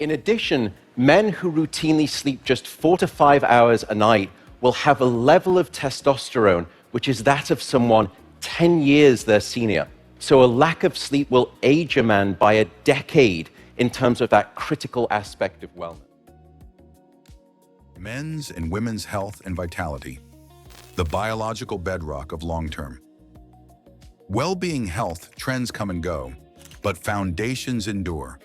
In addition, men who routinely sleep just 4 to 5 hours a night will have a level of testosterone which is that of someone 10 years their senior. So a lack of sleep will age a man by a decade in terms of that critical aspect of wellness. Men's and women's health and vitality, the biological bedrock of long-term. Well-being health trends come and go, but foundations endure.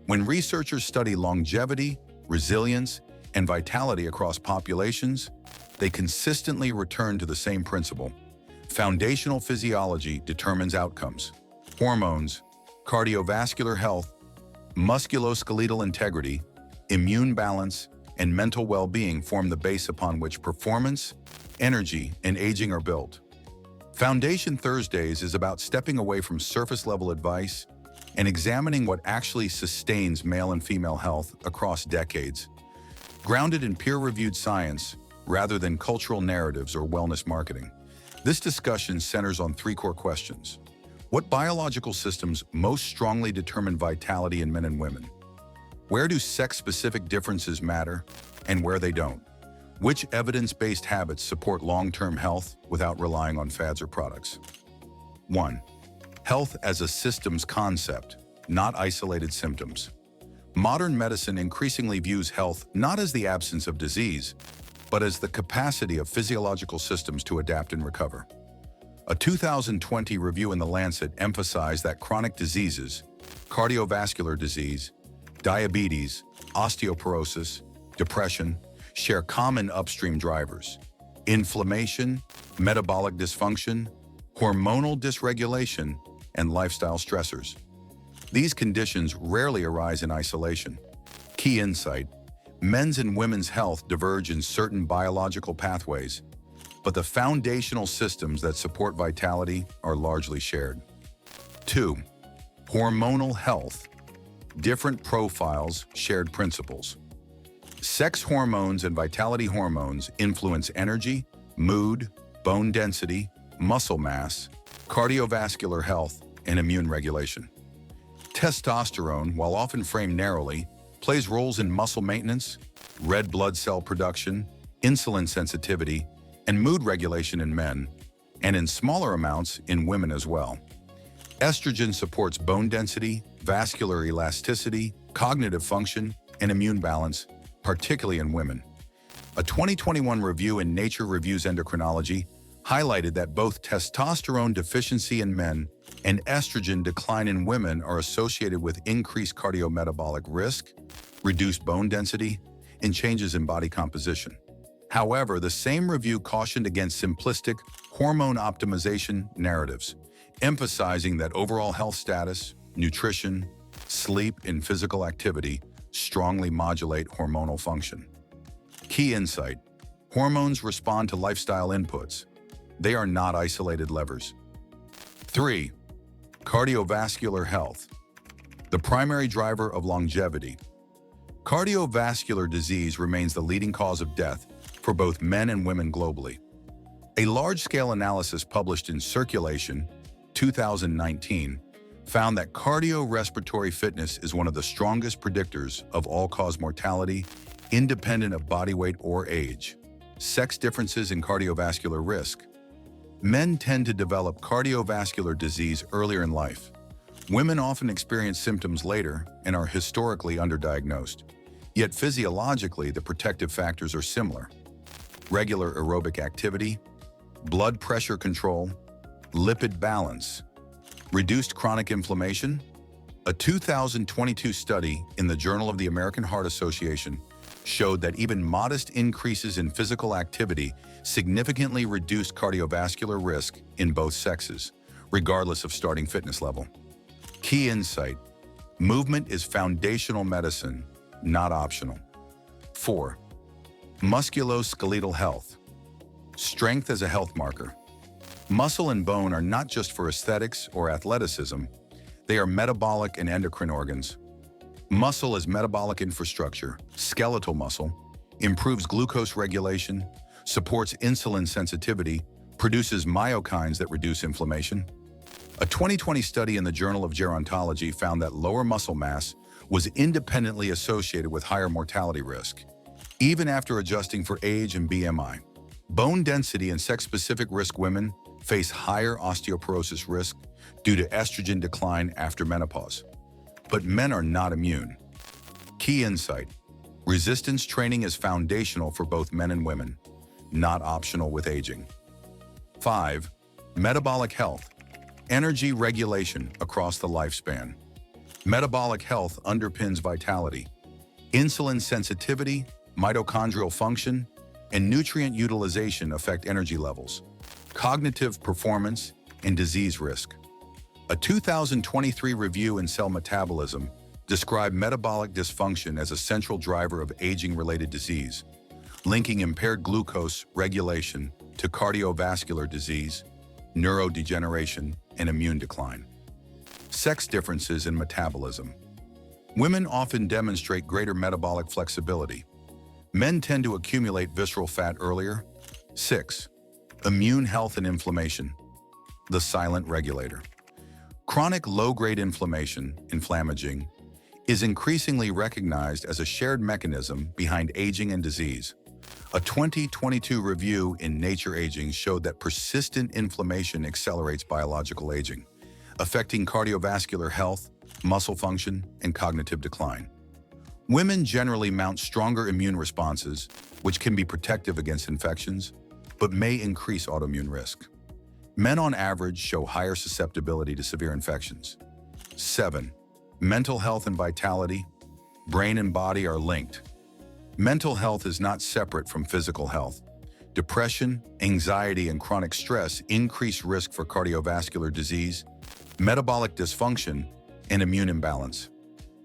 When researchers study longevity, resilience, and vitality across populations, they consistently return to the same principle. Foundational physiology determines outcomes. Hormones, cardiovascular health, musculoskeletal integrity, immune balance, and mental well-being form the base upon which performance, energy, and aging are built. Foundation Thursdays is about stepping away from surface-level advice and examining what actually sustains male and female health across decades. Grounded in peer-reviewed science rather than cultural narratives or wellness marketing, this discussion centers on 3 core questions. What biological systems most strongly determine vitality in men and women? Where do sex-specific differences matter and where they don't? Which evidence-based habits support long-term health without relying on fads or products? 1. Health as a systems concept, not isolated symptoms. Modern medicine increasingly views health not as the absence of disease, but as the capacity of physiological systems to adapt and recover. A 2020 review in The Lancet emphasized that chronic diseases, cardiovascular disease, diabetes, osteoporosis, depression, share common upstream drivers: inflammation, metabolic dysfunction, hormonal dysregulation, and lifestyle stressors. These conditions rarely arise in isolation. Key insight: men's and women's health diverge in certain biological pathways, but the foundational systems that support vitality are largely shared. 2. Hormonal health. Different profiles, shared principles. Sex hormones and vitality hormones influence energy, mood, bone density, muscle mass, cardiovascular health, and immune regulation. Testosterone, while often framed narrowly, plays roles in muscle maintenance, red blood cell production, insulin sensitivity, and mood regulation in men, and in smaller amounts in women as well. Estrogen supports bone density, vascular elasticity, cognitive function, and immune balance, particularly in women. A 2021 review in Nature Reviews Endocrinology highlighted that both testosterone deficiency in men and estrogen decline in women are associated with increased cardiometabolic risk, reduced bone density, and changes in body composition. However, the same review cautioned against simplistic hormone optimization narratives, emphasizing that overall health status, nutrition, sleep, and physical activity strongly modulate hormonal function. Key insight: hormones respond to lifestyle inputs. They are not isolated levers. 3. Cardiovascular health. The primary driver of longevity. Cardiovascular disease remains the leading cause of death for both men and women globally. A large-scale analysis published in Circulation, 2019, found that cardiorespiratory fitness is one of the strongest predictors of all-cause mortality, independent of body weight or age. Sex differences in cardiovascular risk. Men tend to develop cardiovascular disease earlier in life. Women often experience symptoms later and are historically underdiagnosed. Yet physiologically, the protective factors are similar: regular aerobic activity, blood pressure control, lipid balance, reduced chronic inflammation. A 2022 study in the Journal of the American Heart Association showed that even modest increases in physical activity significantly reduced cardiovascular risk in both sexes, regardless of starting fitness level. Key insight: movement is foundational medicine, not optional. 4. Musculoskeletal health. Strength as a health marker. Muscle and bone are not just for aesthetics or athleticism, they are metabolic and endocrine organs. Muscle is metabolic infrastructure. Skeletal muscle improves glucose regulation, supports insulin sensitivity, produces myokines that reduce inflammation. A 2020 study in the Journal of Gerontology found that lower muscle mass was independently associated with higher mortality risk, even after adjusting for age and BMI. Bone density and sex-specific risk women face higher osteoporosis risk due to estrogen decline after menopause. But men are not immune. Key insight: resistance training is foundational for both men and women, not optional with aging. 5. Metabolic health. Energy regulation across the lifespan. Metabolic health underpins vitality. Insulin sensitivity, mitochondrial function, and nutrient utilization affect energy levels, cognitive performance, and disease risk. A 2023 review in Cell Metabolism described metabolic dysfunction as a central driver of aging-related disease, linking impaired glucose regulation to cardiovascular disease, neurodegeneration, and immune decline. Sex differences in metabolism. Women often demonstrate greater metabolic flexibility. Men tend to accumulate visceral fat earlier. 6. Immune health and inflammation. The silent regulator. Chronic low-grade inflammation, inflammaging, is increasingly recognized as a shared mechanism behind aging and disease. A 2022 review in Nature Aging showed that persistent inflammation accelerates biological aging, affecting cardiovascular health, muscle function, and cognitive decline. Women generally mount stronger immune responses, which can be protective against infections, but may increase autoimmune risk. Men on average show higher susceptibility to severe infections. 7. Mental health and vitality. Brain and body are linked. Mental health is not separate from physical health. Depression, anxiety, and chronic stress increase risk for cardiovascular disease, metabolic dysfunction, and immune imbalance.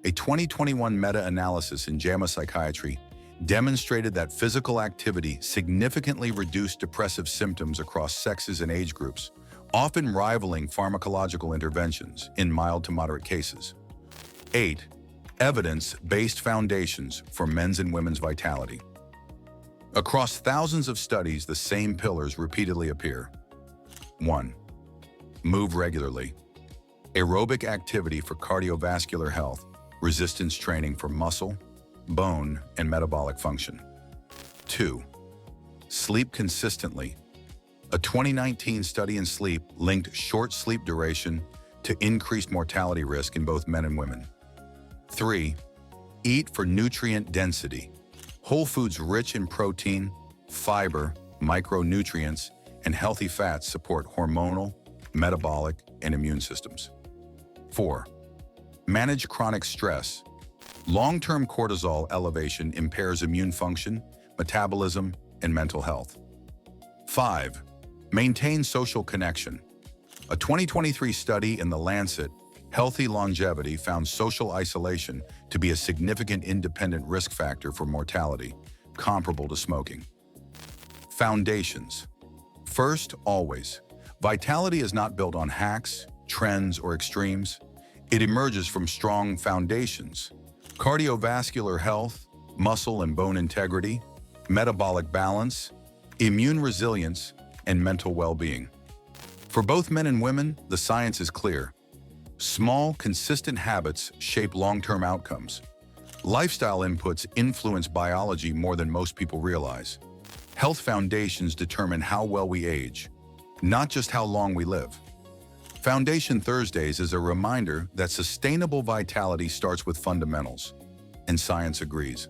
A 2021 meta-analysis in JAMA Psychiatry demonstrated that physical activity significantly reduced depressive symptoms across sexes and age groups, often rivaling pharmacological interventions in mild to moderate cases. 8. Evidence-based foundations for men's and women's vitality. Across thousands of studies, the same pillars repeatedly appear. 1. Move regularly. Aerobic activity for cardiovascular health, resistance training for muscle, bone, and metabolic function. 2. Sleep consistently. A 2019 study in sleep linked short sleep duration to increased mortality risk in both men and women. 3. Eat for nutrient density. Whole foods rich in protein, fiber, micronutrients, and healthy fats support hormonal, metabolic, and immune systems. 4. Manage chronic stress. Long-term cortisol elevation impairs immune function, metabolism, and mental health. 5. Maintain social connection. A 2023 study in The Lancet, Healthy Longevity found social isolation to be a significant independent risk factor for mortality, comparable to smoking. Foundations. First, always. Vitality is not built on hacks, trends, or extremes. It emerges from strong foundations: cardiovascular health, muscle and bone integrity, metabolic balance, immune resilience, and mental well-being. For both men and women, the science is clear. Small, consistent habits shape long-term outcomes. Lifestyle inputs influence biology more than most people realize. Health foundations determine how well we age, not just how long we live. Foundation Thursdays is a reminder that sustainable vitality starts with fundamentals, and science agrees.